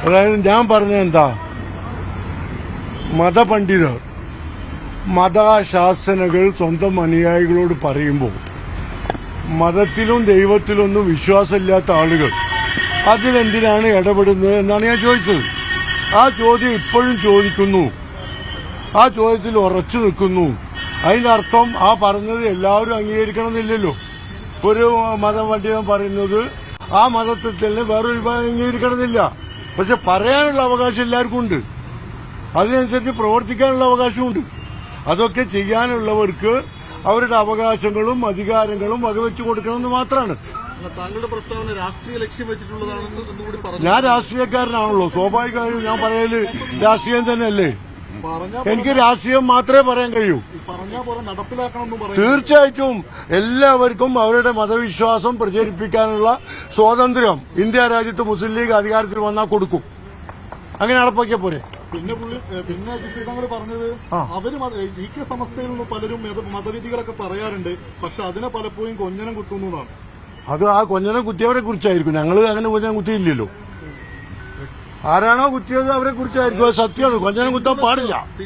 അതായത് ഞാൻ പറഞ്ഞത് എന്താ, മതപണ്ഡിതർ മതശാസനകൾ സ്വന്തം അനുയായികളോട് പറയുമ്പോൾ മതത്തിലും ദൈവത്തിലൊന്നും വിശ്വാസമില്ലാത്ത ആളുകൾ അതിലെന്തിനാണ് ഇടപെടുന്നത് എന്നാണ് ഞാൻ ചോദിച്ചത്. ആ ചോദ്യം ഇപ്പോഴും ചോദിക്കുന്നു, ആ ചോദ്യത്തിൽ ഉറച്ചു നിൽക്കുന്നു. അതിന്റെ അർത്ഥം ആ പറഞ്ഞത് എല്ലാവരും അംഗീകരിക്കണം എന്നില്ലല്ലോ. ഒരു മതപണ്ഡിതൻ പറയുന്നത് ആ മതത്തിൽ തന്നെ വേറൊരു വിഭാഗം അംഗീകരിക്കണമെന്നില്ല. പക്ഷെ പറയാനുള്ള അവകാശം എല്ലാവർക്കും ഉണ്ട്, അതിനനുസരിച്ച് പ്രവർത്തിക്കാനുള്ള അവകാശമുണ്ട്. അതൊക്കെ ചെയ്യാനുള്ളവർക്ക് അവരുടെ അവകാശങ്ങളും അധികാരങ്ങളും വകവെച്ചു കൊടുക്കണമെന്ന് മാത്രമാണ്. താങ്കളുടെ പ്രസ്താവന രാഷ്ട്രീയ ലക്ഷ്യം വെച്ചിട്ടുള്ളതാണെന്ന് കൂടി പറഞ്ഞു. ഞാൻ രാഷ്ട്രീയക്കാരനാണല്ലോ, സ്വാഭാവികമായും ഞാൻ പറയല് രാഷ്ട്രീയം തന്നെയല്ലേ. എനിക്ക് രാഷ്ട്രീയം മാത്രമേ പറയാൻ കഴിയൂ. തീർച്ചയായിട്ടും എല്ലാവർക്കും അവരുടെ മതവിശ്വാസം പ്രചരിപ്പിക്കാനുള്ള സ്വാതന്ത്ര്യം ഇന്ത്യ രാജ്യത്ത് മുസ്ലിം ലീഗ് അധികാരത്തിൽ വന്നാൽ കൊടുക്കും. അങ്ങനെ നടപ്പാക്കിയ പോരെ. പിന്നെ ജിഫ്രി പറഞ്ഞത് അവര് ഐക്യ സമസ്തയിൽ നിന്ന് പലരും മതവിധികളൊക്കെ പറയാറുണ്ട്, പക്ഷെ അതിനെ പലപ്പോഴും കൊഞ്ഞനം കുത്തുന്നതാണ്. അത് ആ കൊഞ്ഞനം കുത്തിയവരെ കുറിച്ചായിരിക്കും. ഞങ്ങൾ അങ്ങനെ കൊഞ്ഞനം കുത്തിയില്ലല്ലോ. ആരാണോ കുത്തിയത് അവരെ കുറിച്ചായിരിക്കും. അത് സത്യമാണ്, കൊഞ്ഞനം കുത്താൻ പാടില്ല.